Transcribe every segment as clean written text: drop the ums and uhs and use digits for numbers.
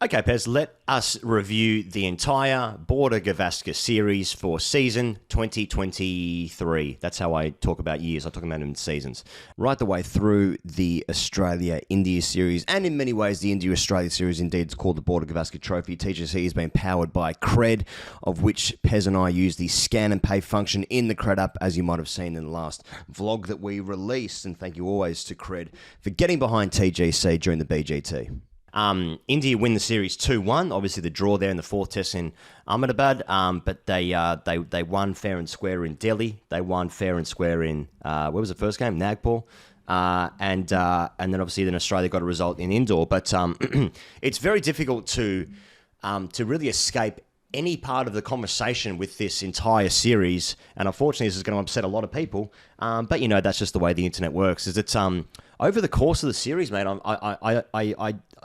Okay, Pez, let us review the entire Border-Gavaskar series for season 2023. That's how I talk about years. I talk about them in seasons. Right the way through the Australia-India series, and in many ways the India-Australia series, indeed, it's called the Border-Gavaskar Trophy. TGC has been powered by CRED, of which Pez and I use the scan and pay function in the CRED app, as you might have seen in the last vlog that we released. And thank you always to CRED for getting behind TGC during the BGT. India win the series 2-1. Obviously, the draw there in the fourth test in Ahmedabad, but they won fair and square in Delhi. They won fair and square in where was the first game? Nagpur, and then obviously then Australia got a result in Indore. But it's very difficult to really escape any part of the conversation with this entire series, and unfortunately, this is going to upset a lot of people. But you know, that's just the way the internet works. Is it's over the course of the series, mate.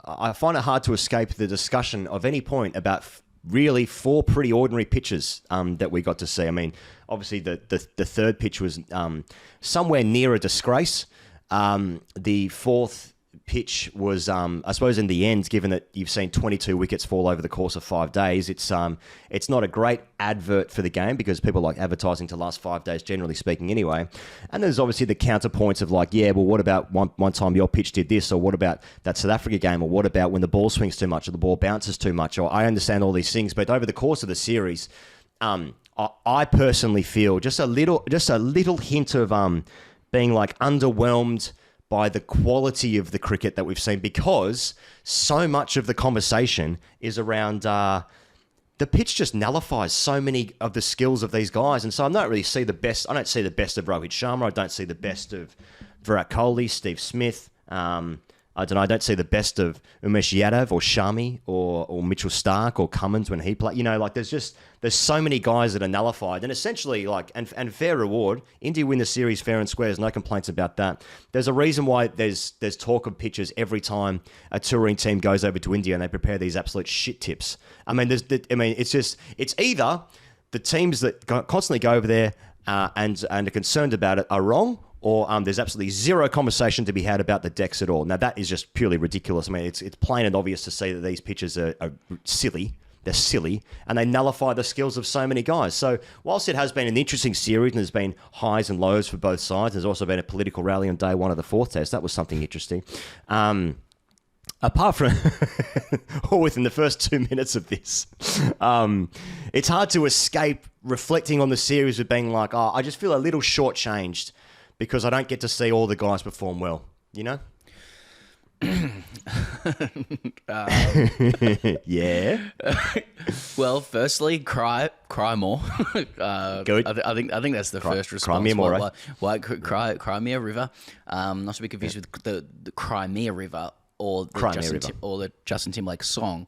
I find it hard to escape the discussion of any point about really four pretty ordinary pitches that we got to see. I mean, obviously the third pitch was somewhere near a disgrace. The fourth pitch was, I suppose, in the end, given that you've seen 22 wickets fall over the course of 5 days, it's not a great advert for the game because people like advertising to last 5 days, generally speaking, anyway. And there's obviously the counterpoints of like, yeah, well, what about one time your pitch did this, or what about that South Africa game, or what about when the ball swings too much, or the ball bounces too much, or I understand all these things, but over the course of the series, I personally feel just a little hint of being like underwhelmed by the quality of the cricket that we've seen, because so much of the conversation is around the pitch just nullifies so many of the skills of these guys. And so I don't see the best of Rohit Sharma. I don't see the best of Virat Kohli, Steve Smith. I don't see the best of Umesh Yadav or Shami or Mitchell Stark or Cummins when he played. You know, like there's so many guys that are nullified, and essentially like and fair reward. India win the series fair and square. There's no complaints about that. There's a reason why there's talk of pitches every time a touring team goes over to India and they prepare these absolute shit tips. I mean, it's either the teams that constantly go over there and are concerned about it are wrong, or there's absolutely zero conversation to be had about the decks at all. Now, that is just purely ridiculous. I mean, it's plain and obvious to see that these pitches are silly. They're silly, and they nullify the skills of so many guys. So whilst it has been an interesting series, and there's been highs and lows for both sides, there's also been a political rally on day one of the fourth test. That was something interesting. Apart from, or within the first 2 minutes of this, it's hard to escape reflecting on the series with being like, oh, I just feel a little shortchanged because I don't get to see all the guys perform well, you know? Yeah. Well, firstly, cry more. Good. I think that's the first response. Cry me more, right? Why Crimea River? Not to be confused with the Crimea River or the Justin Timberlake song.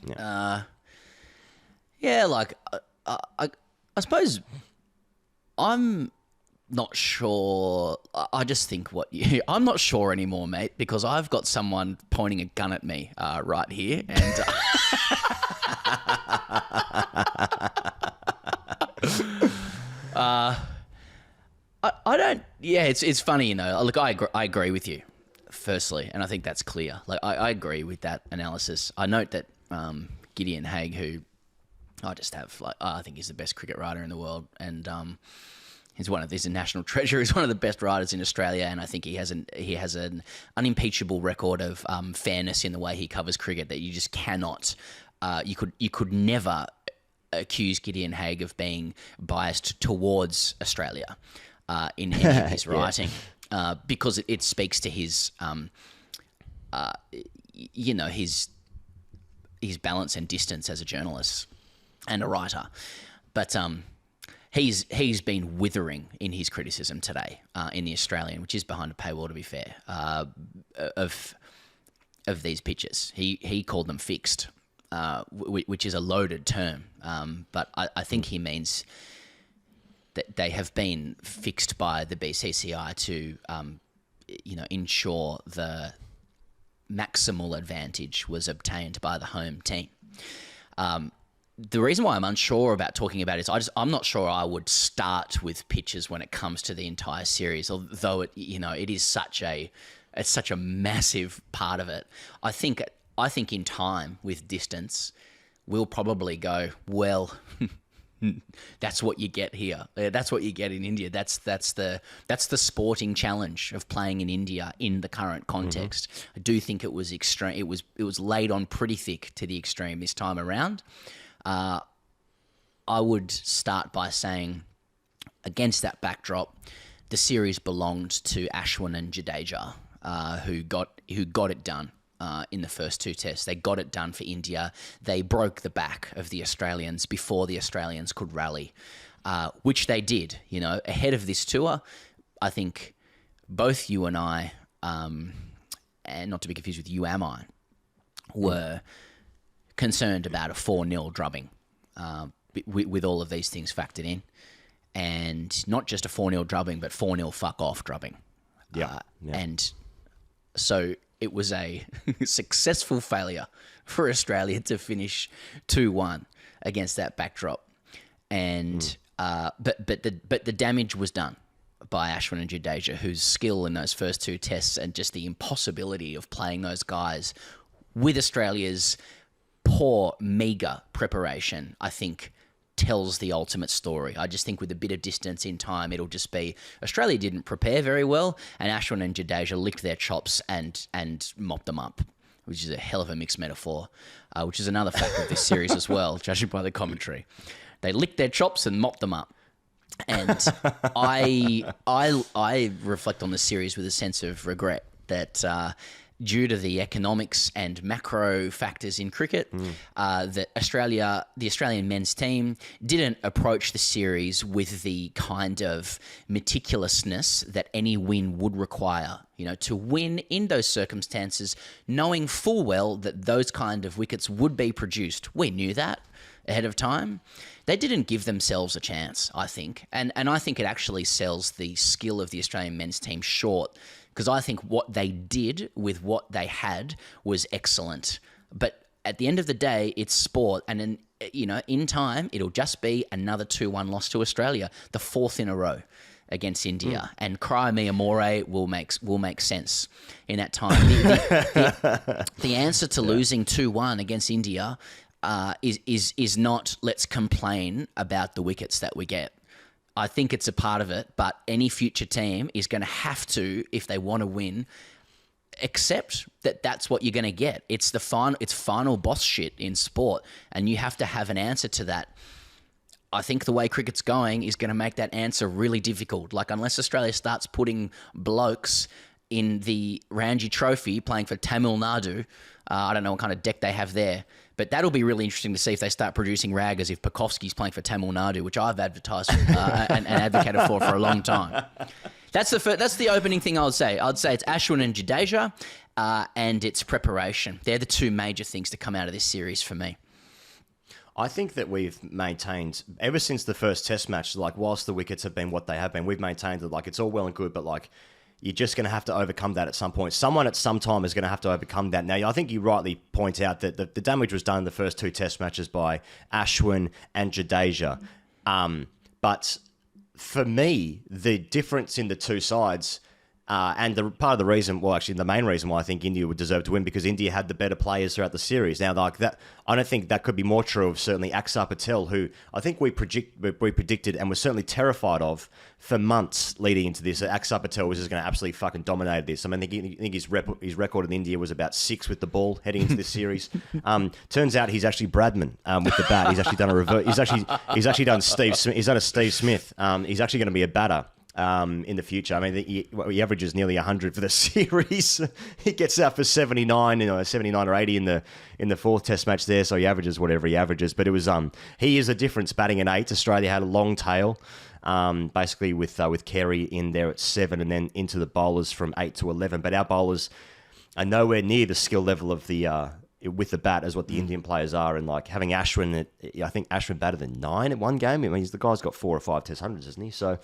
Yeah. I suppose I'm not sure. I just think I'm not sure anymore, mate, because I've got someone pointing a gun at me right here, and I don't. Yeah, it's funny, you know. Look, I agree with you. Firstly, and I think that's clear. Like I agree with that analysis. I note that Gideon Haigh, who I just have I think he's the best cricket writer in the world, and he's a national treasure. He's one of the best writers in Australia, and I think he has an unimpeachable record of fairness in the way he covers cricket that you just cannot. You could never accuse Gideon Haigh of being biased towards Australia in any of his writing, because it speaks to his his balance and distance as a journalist and a writer, but he's been withering in his criticism today in the Australian, which is behind a paywall, to be fair, of these pitches. He called them fixed, which is a loaded term, but I think he means that they have been fixed by the BCCI to ensure the maximal advantage was obtained by the home team. The reason why I'm unsure about talking about it is I'm not sure I would start with pitches when it comes to the entire series, although it is such a massive part of it. I think I think in time, with distance, we'll probably go, well, that's what you get here. That's what you get in India. That's the sporting challenge of playing in India in the current context. I do think it was extreme. It was laid on pretty thick to the extreme this time around. I would start by saying, against that backdrop, the series belonged to ASHWIN and JADEJA, who got it done. In the first two tests. They got it done for India. They broke the back of the Australians before the Australians could rally, which they did. You know, ahead of this tour, I think both you and I, and not to be confused with you am I, were concerned about a 4-0 drubbing with all of these things factored in. And not just a 4-0 drubbing, but 4-0 fuck-off drubbing. Yeah. And so it was a successful failure for Australia to finish 2-1 against that backdrop, and but the damage was done by ASHWIN and JADEJA, whose skill in those first two tests and just the impossibility of playing those guys with Australia's poor, meagre preparation, I think, tells the ultimate story. I just think with a bit of distance in time, it'll just be Australia didn't prepare very well, and ASHWIN and JADEJA licked their chops and mopped them up, which is a hell of a mixed metaphor, which is another factor of this series as well, judging by the commentary. They licked their chops and mopped them up. And I reflect on the series with a sense of regret that due to the economics and macro factors in cricket, that the Australian men's team didn't approach the series with the kind of meticulousness that any win would require. You know, to win in those circumstances, knowing full well that those kind of wickets would be produced. We knew that ahead of time. They didn't give themselves a chance, I think. And I think it actually sells the skill of the Australian men's team short, because I think what they did with what they had was excellent. But at the end of the day, it's sport. And in time, it'll just be another 2-1 loss to Australia, the fourth in a row against India. And cry me amore will make sense in that time. The answer to losing 2-1 against India is not let's complain about the wickets that we get. I think it's a part of it, but any future team is going to have to, if they want to win, accept that that's what you're going to get. It's final boss shit in sport, and you have to have an answer to that. I think the way cricket's going is going to make that answer really difficult. Like, unless Australia starts putting blokes in the Ranji Trophy playing for Tamil Nadu, I don't know what kind of deck they have there, but that'll be really interesting to see if they start producing raggers if Pucovski's playing for Tamil Nadu, which I've advertised and advocated for a long time. That's the opening thing I would say. I'd say it's ASHWIN and JADEJA and its preparation. They're the two major things to come out of this series for me. I think that we've maintained, ever since the first test match, like, whilst the wickets have been what they have been, we've maintained that, like, it's all well and good, but, like, you're just going to have to overcome that at some point. Someone at some time is going to have to overcome that. Now, I think you rightly point out that the damage was done in the first two test matches by ASHWIN and JADEJA. But for me, the difference in the two sides, and the part of the reason, well, actually, the main reason why I think India would deserve to win, because India had the better players throughout the series. Now, like that, I don't think that could be more true of certainly AXAR Patel, who I think we predicted and were certainly terrified of for months leading into this. AXAR Patel was just going to absolutely fucking dominate this. I mean, I think his record in India was about 6 with the ball heading into this series. Turns out he's actually Bradman with the bat. He's actually done a revert. He's actually done Steve Smith. He's done a Steve Smith. He's actually going to be a batter in the future. I mean, he averages nearly 100 for the series. He gets out for 79, 79 or 80 in the fourth test match there. So he averages whatever he averages. But it was he is a difference batting at 8. Australia had a long tail, basically with Carey in there at 7, and then into the bowlers from 8 to 11. But our bowlers are nowhere near the skill level of the with the bat as what the Indian players are, and like having ASHWIN, I think ASHWIN batted than 9 at one game. I mean, the guy's got 4 or 5 test hundreds, isn't he? So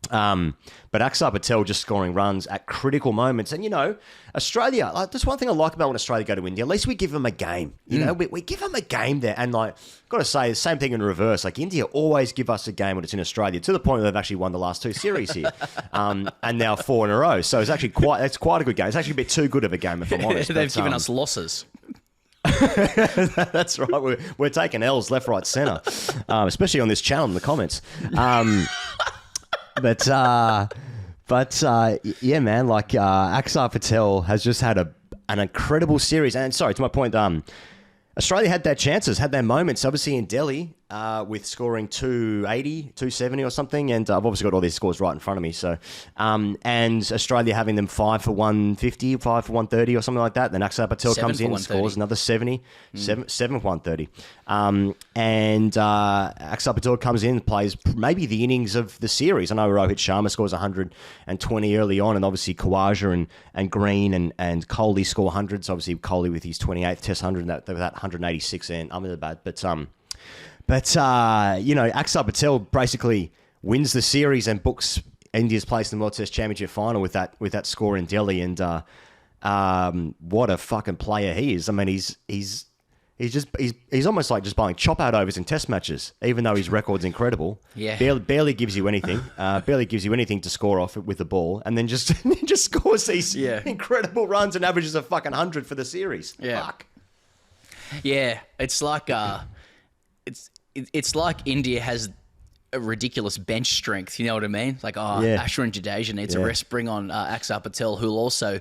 But AXAR Patel just scoring runs at critical moments. And, Australia, that's one thing I like about when Australia go to India. At least we give them a game. We give them a game there. And, got to say, the same thing in reverse. India always give us a game when it's in Australia, to the point where they've actually won the last 2 series here. And now 4 in a row. So it's actually quite a good game. It's actually a bit too good of a game, if I'm honest. They've given us losses. That's right. We're taking L's left, right, centre, especially on this channel in the comments. But yeah, man, AXAR Patel has just had an incredible series. And sorry, to my point, Australia had their chances, had their moments, obviously in Delhi, with scoring 280, 270 or something. And I've obviously got all these scores right in front of me. So, and Australia having them 5 for 150, 5 for 130 or something like that. Then AXAR Patel comes in and scores another 70, 7 for 130. And AXAR Patel comes in and plays maybe the innings of the series. I know Rohit Sharma scores 120 early on, and obviously Khawaja and Green and Kohli score hundreds. Obviously Kohli with his 28th Test 100, that 186 and Ahmedabad. But AXAR Patel basically wins the series and books India's place in the World Test Championship final with that score in Delhi. And what a fucking player he is. I mean, he's almost like just buying chop out overs in Test matches, even though his record's incredible. Yeah, barely gives you anything. Barely gives you anything to score off with the ball, and then just scores these incredible runs and averages a fucking 100 for the series. Yeah. Fuck. Yeah, it's like it's like India has a ridiculous bench strength. You know what I mean? ASHWIN JADEJA needs a rest. Bring on AXAR Patel, who'll also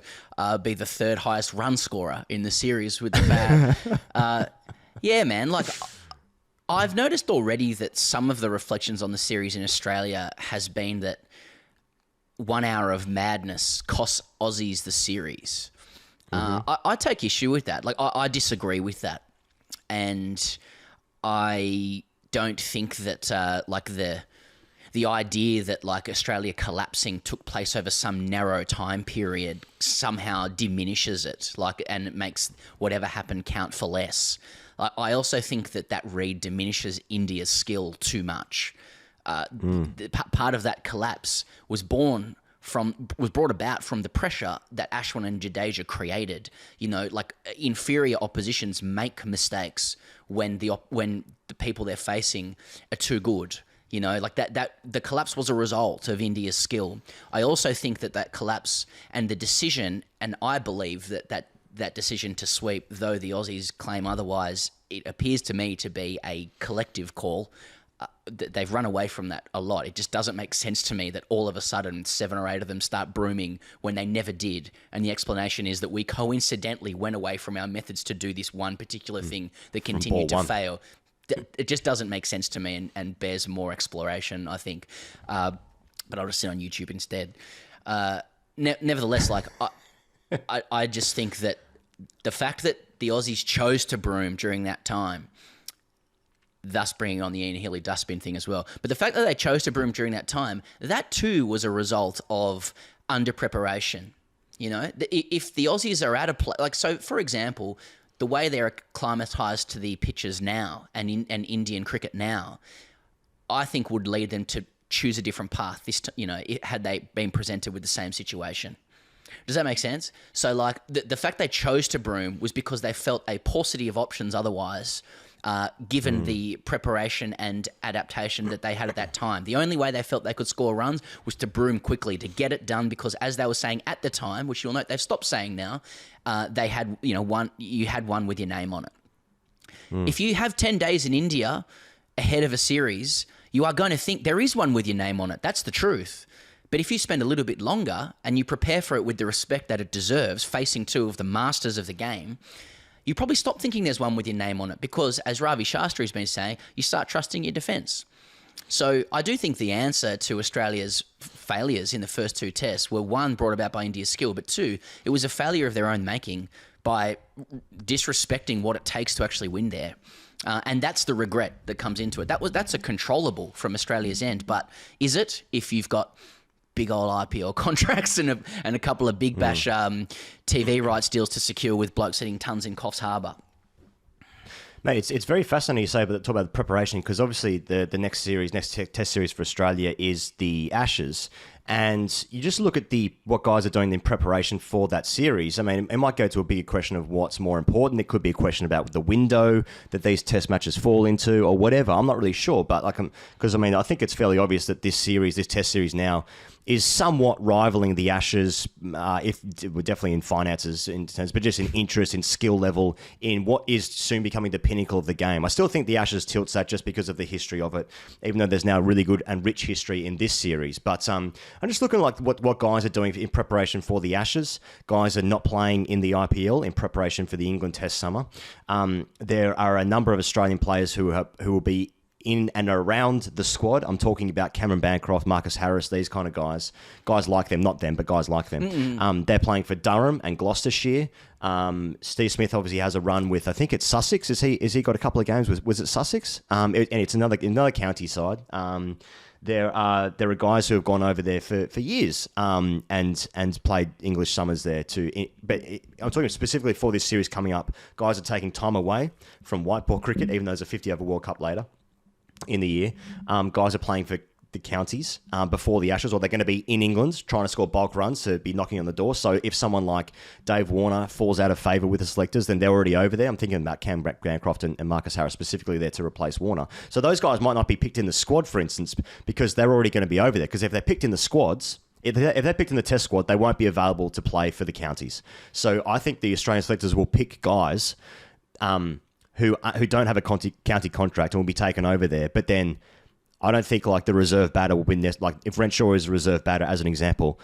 be the 3rd highest run scorer in the series with the bat. Yeah, man. I've noticed already that some of the reflections on the series in Australia has been that 1 hour of madness costs Aussies the series. I take issue with that. I disagree with that. And I don't think that the idea that Australia collapsing took place over some narrow time period somehow diminishes it, and it makes whatever happened count for less. I also think that read diminishes India's skill too much. Part of that collapse was brought about from the pressure that ASHWIN and JADEJA created. Inferior oppositions make mistakes when the people they're facing are too good. That the collapse was a result of India's skill. I also think that collapse and the decision, and I believe that decision to sweep, though the Aussies claim otherwise, it appears to me to be a collective call. They've run away from that a lot. It just doesn't make sense to me that all of a sudden 7 or 8 of them start brooming when they never did. And the explanation is that we coincidentally went away from our methods to do this one particular thing that continued to fail. It just doesn't make sense to me and bears more exploration, I think. But I'll just sit on YouTube instead. Nevertheless, I just think that the fact that the Aussies chose to broom during that time, thus bringing on the Ian Healy dustbin thing as well. But the fact that they chose to broom during that time, that too was a result of under-preparation. If the Aussies are at a place... so, for example, the way they're acclimatised to the pitches now and Indian cricket now, I think would lead them to choose a different path, had they been presented with the same situation. Does that make sense? So, the fact they chose to broom was because they felt a paucity of options otherwise, given the preparation and adaptation that they had at that time. The only way they felt they could score runs was to broom quickly, to get it done, because as they were saying at the time, which you'll note they've stopped saying now, they had, you had one with your name on it. If you have 10 days in India ahead of a series, you are going to think there is one with your name on it. That's the truth. But if you spend a little bit longer and you prepare for it with the respect that it deserves, facing 2 of the masters of the game, you probably stop thinking there's one with your name on it because, as Ravi Shastri's been saying, you start trusting your defence. So I do think the answer to Australia's failures in the first 2 tests were, 1, brought about by India's skill, but 2, it was a failure of their own making by disrespecting what it takes to actually win there. And that's the regret that comes into it. That's a controllable from Australia's end, but is it if you've got big old IPL contracts and a couple of big bash TV rights deals to secure with blokes hitting tons in Coffs Harbour? Mate, it's very fascinating you say about talk about the preparation, because obviously the next test series for Australia is the Ashes, and you just look at what guys are doing in preparation for that series. I mean, it might go to a bigger question of what's more important. It could be a question about the window that these test matches fall into, or whatever. I'm not really sure, but because I think it's fairly obvious that this test series now is somewhat rivaling the Ashes, if we're definitely in finances in terms, but just in interest, in skill level, in what is soon becoming the pinnacle of the game. I still think the Ashes tilts that just because of the history of it, even though there's now really good and rich history in this series. But I'm just looking like what guys are doing in preparation for the Ashes. Guys are not playing in the IPL in preparation for the England Test summer. There are a number of Australian players who will be in and around the squad. I'm talking about Cameron Bancroft, Marcus Harris, these kind of guys. Guys like them, not them, but guys like them. They're playing for Durham and Gloucestershire. Steve Smith obviously has a run with, I think it's Sussex. Is he got a couple of games? Was it Sussex? And it's another county side. There are guys who have gone over there for years and played English summers there too. But I'm talking specifically for this series coming up. Guys are taking time away from white ball cricket, even though there's a 50-over World Cup later in the year. Guys are playing for the counties before the Ashes, or they're going to be in England trying to score bulk runs to be knocking on the door. So if someone like Dave Warner falls out of favour with the selectors, then they're already over there. I'm thinking about Cam Bancroft and Marcus Harris specifically there to replace Warner. So those guys might not be picked in the squad, for instance, because they're already going to be over there. Because if they're picked in the squads, if they're picked in the test squad, they won't be available to play for the counties. So I think the Australian selectors will pick guys who don't have a county contract and will be taken over there. But then I don't think like the reserve batter will win this. Like if Renshaw is a reserve batter as an example,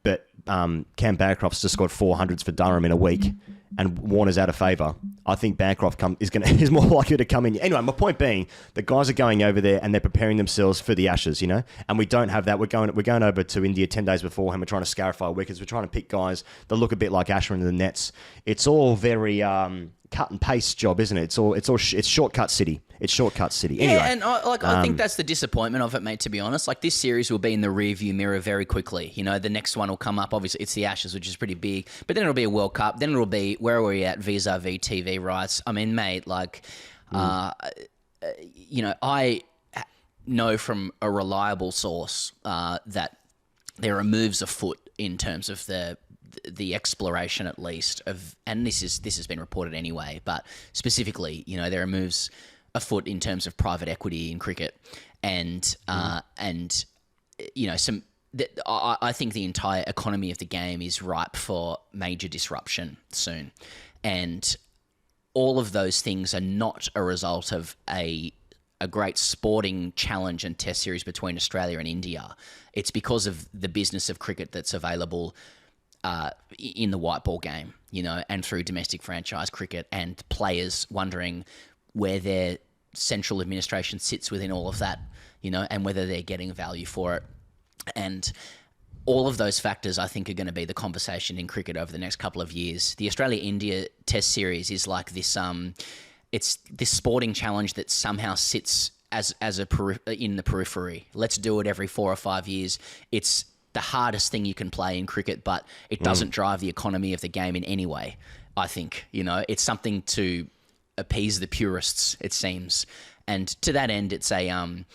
but Cam Bancroft's just scored 400s for Durham in a week and Warner's out of favour, I think Bancroft is more likely to come in. Anyway, my point being, the guys are going over there and they're preparing themselves for the Ashes, and we don't have that. We're going over to India 10 days before, and we're trying to scarify wickets. We're trying to pick guys that look a bit like ASHWIN in the nets. It's all very cut and paste job, isn't it? It's shortcut city. It's shortcut city. Anyway, yeah, and I think that's the disappointment of it, mate. To be honest, like this series will be in the rearview mirror very quickly. The next one will come up. Obviously, it's the Ashes, which is pretty big, but then it'll be a World Cup. Then it'll be where are we at vis-a-vis TV rights? I mean, mate, I know from a reliable source that there are moves afoot in terms of the exploration, at least of, and this has been reported anyway, but specifically, there are moves afoot in terms of private equity in cricket, and I think the entire economy of the game is ripe for major disruption soon, and all of those things are not a result of a great sporting challenge and test series between Australia and India. It's because of the business of cricket that's available in the white ball game, and through domestic franchise cricket, and players wondering where their central administration sits within all of that, and whether they're getting value for it. And all of those factors, I think, are going to be the conversation in cricket over the next couple of years. The Australia-India Test Series is like this. It's this sporting challenge that somehow sits as in the periphery. Let's do it every 4 or 5 years. It's the hardest thing you can play in cricket, but it doesn't drive the economy of the game in any way. I think it's something to appease the purists, it seems, and to that end, it's it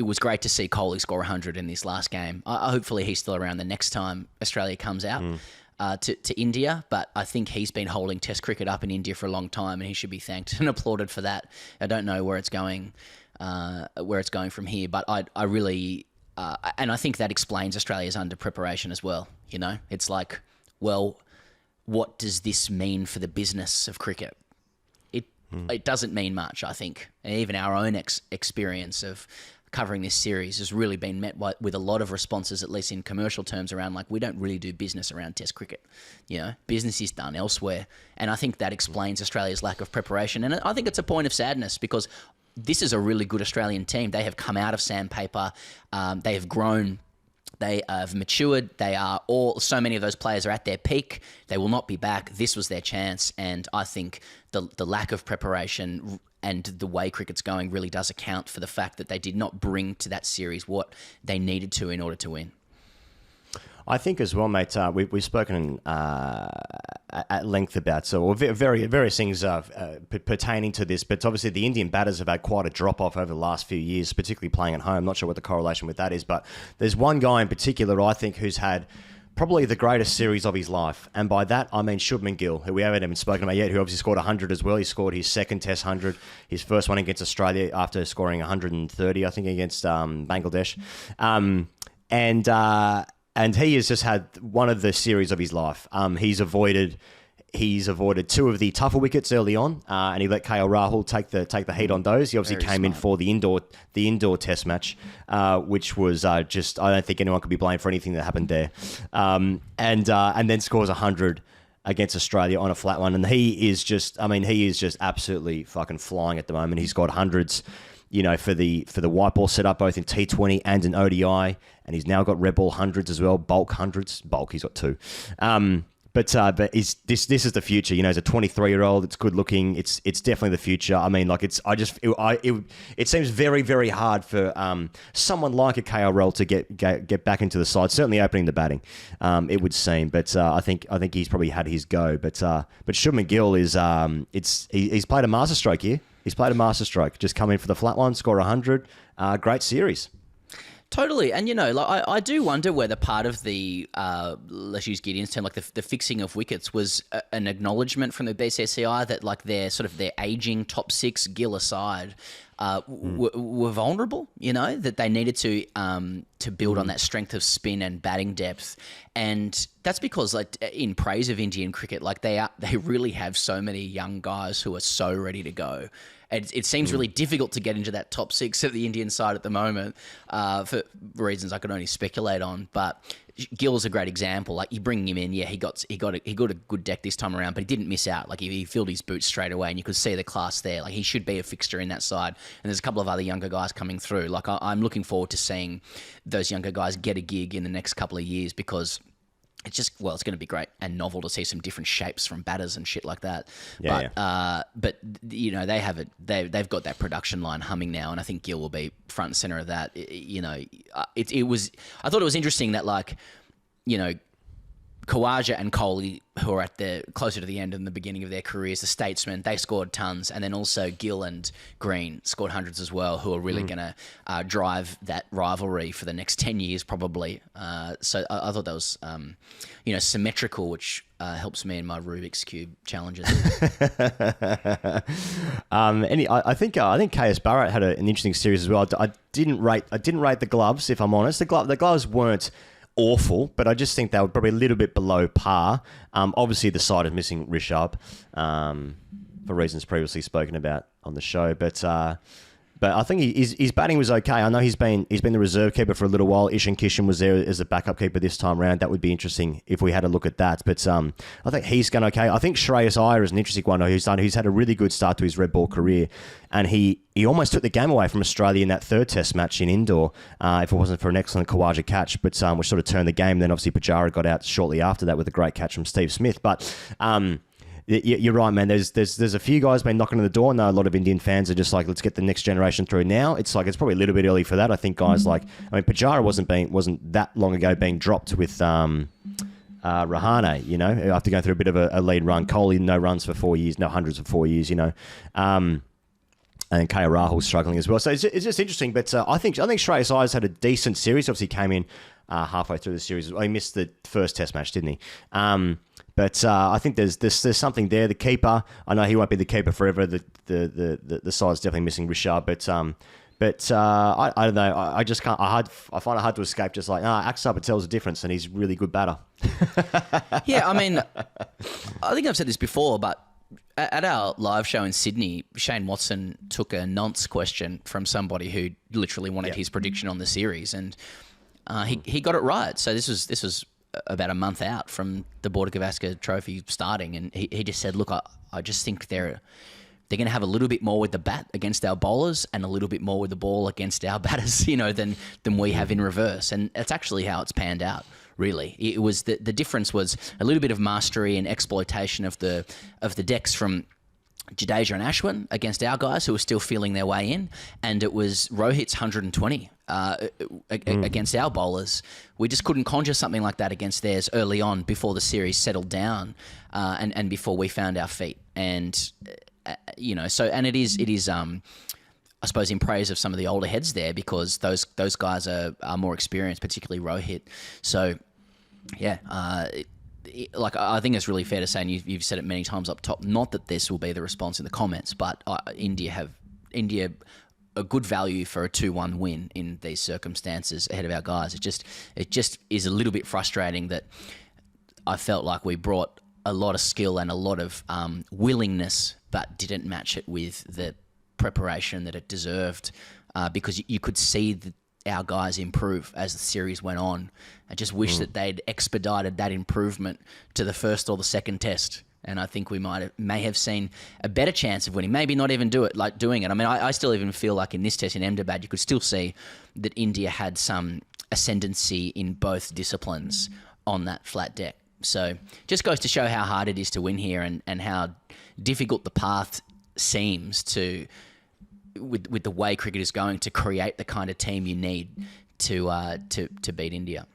was great to see Kohli score 100 in this last game. Hopefully he's still around the next time Australia comes out to India, but I think he's been holding Test cricket up in India for a long time, and he should be thanked and applauded for that. I don't know where it's going from here, but I really and I think that explains Australia's under preparation as well. It's like, well, what does this mean for the business of cricket? It doesn't mean much, I think. And even our own experience of covering this series has really been met with a lot of responses, at least in commercial terms, around like, we don't really do business around Test cricket. Business is done elsewhere. And I think that explains Australia's lack of preparation. And I think it's a point of sadness, because this is a really good Australian team. They have come out of sandpaper. They have grown. They have matured. So many of those players are at their peak. They will not be back. This was their chance. And I think the lack of preparation and the way cricket's going really does account for the fact that they did not bring to that series what they needed to in order to win. I think as well, mate. We've spoken at length about various things pertaining to this, but obviously the Indian batters have had quite a drop off over the last few years, particularly playing at home. Not sure what the correlation with that is, but there's one guy in particular I think who's had probably the greatest series of his life. And by that, I mean SHUBMAN Gill, who we haven't even spoken about yet, who obviously scored 100 as well. He scored his second Test 100, his first one against Australia after scoring 130, I think, against Bangladesh. And he has just had one of the series of his life. He's avoided two of the tougher wickets early on, and he let KL Rahul take the heat on those. He obviously came in for the indoor Test match, which was just, I don't think anyone could be blamed for anything that happened there. And then scores 100 against Australia on a flat one, and he is just absolutely fucking flying at the moment. He's got hundreds, for the white ball setup, both in T20 and in ODI, and he's now got red ball hundreds as well, bulk hundreds. Bulk, he's got two. But this is the future. He's a 23-year-old. It's good looking. It's definitely the future. I mean, like it seems very, very hard for someone like a KRL to get back into the side. Certainly opening the batting, it would seem. But I think he's probably had his go. But SHUBMAN Gill is he's played a masterstroke here. He's played a masterstroke. Just come in for the flat one, score 100. Great series. Totally. And, I do wonder whether part of the, let's use Gideon's term, like the fixing of wickets was an acknowledgement from the BCCI that, like, their aging top six, Gill aside, were vulnerable, that they needed to build on that strength of spin and batting depth. And that's because, like, in praise of Indian cricket, like, they really have so many young guys who are so ready to go. It seems really difficult to get into that top six of the Indian side at the moment for reasons I could only speculate on. But Gill's a great example. Like, you bring him in, he got a good deck this time around, but he didn't miss out. Like, he filled his boots straight away, and you could see the class there. Like, he should be a fixture in that side. And there's a couple of other younger guys coming through. Like, I'm looking forward to seeing those younger guys get a gig in the next couple of years, because it's going to be great and novel to see some different shapes from batters and shit like that. But they've got that production line humming now, and I think Gill will be front and center of that. I thought it was interesting that, like, Khawaja and Kohli, who are closer to the end and the beginning of their careers, the statesmen, they scored tons, and then also Gill and Green scored hundreds as well, who are really going to drive that rivalry for the next 10 years probably. So I thought that was, symmetrical, which helps me in my Rubik's Cube challenges. I think KS Barrett had an interesting series as well. I didn't rate the gloves, if I'm honest. The gloves weren't awful, but I just think they were probably a little bit below par. Obviously, the side is missing Rishabh for reasons previously spoken about on the show. But I think his batting was okay. I know he's been the reserve keeper for a little while. Ishan Kishan was there as a backup keeper this time round. That would be interesting if we had a look at that. But I think he's going okay. I think Shreyas Iyer is an interesting one who's had a really good start to his red ball career, and he almost took the game away from Australia in that third Test match in indoor if it wasn't for an excellent Khawaja catch, but which sort of turned the game. Then obviously Pujara got out shortly after that with a great catch from Steve Smith. But you're right, man. There's a few guys been knocking on the door. Now a lot of Indian fans are just like, let's get the next generation through now. It's probably a little bit early for that. I think guys Pujara wasn't that long ago being dropped with Rahane, after going through a bit of a lead run. Kohli, no runs for 4 years, no hundreds for 4 years, and KL Rahul struggling as well. So it's just interesting. But I think Shreyas Iyer's had a decent series. Obviously came in halfway through the series. He missed the first Test match, didn't he? But I think there's something there. The keeper, I know he won't be the keeper forever. The side's definitely missing Rishabh. But I don't know. I just can't. I find it hard to escape. Just like AXAR Patel's a difference, and he's a really good batter. Yeah, I mean, I think I've said this before, but at our live show in Sydney, Shane Watson took a nonce question from somebody who literally wanted his prediction on the series, and he got it right. So this was about a month out from the Border-Gavaskar trophy starting, and he just said, look, I just think they're going to have a little bit more with the bat against our bowlers and a little bit more with the ball against our batters, than we have in reverse. And that's actually how it's panned out, really. It was the difference was a little bit of mastery and exploitation of the decks from JADEJA and ASHWIN against our guys who were still feeling their way in, and it was Rohit's 120 against our bowlers. We just couldn't conjure something like that against theirs early on before the series settled down, and before we found our feet. And and it is I suppose in praise of some of the older heads there, because those guys are more experienced, particularly Rohit. So yeah. I think it's really fair to say, and you've said it many times up top, not that this will be the response in the comments, but India a good value for a 2-1 win in these circumstances ahead of our guys. It just is a little bit frustrating that I felt like we brought a lot of skill and a lot of willingness, but didn't match it with the preparation that it deserved, because you could see our guys improve as the series went on. I just wish that they'd expedited that improvement to the first or the second test, and I think we may have seen a better chance of winning. Maybe not even doing it. I mean, I still even feel like in this test in Ahmedabad, you could still see that India had some ascendancy in both disciplines on that flat deck. So just goes to show how hard it is to win here, and how difficult the path seems to, with the way cricket is going, to create the kind of team you need to beat India.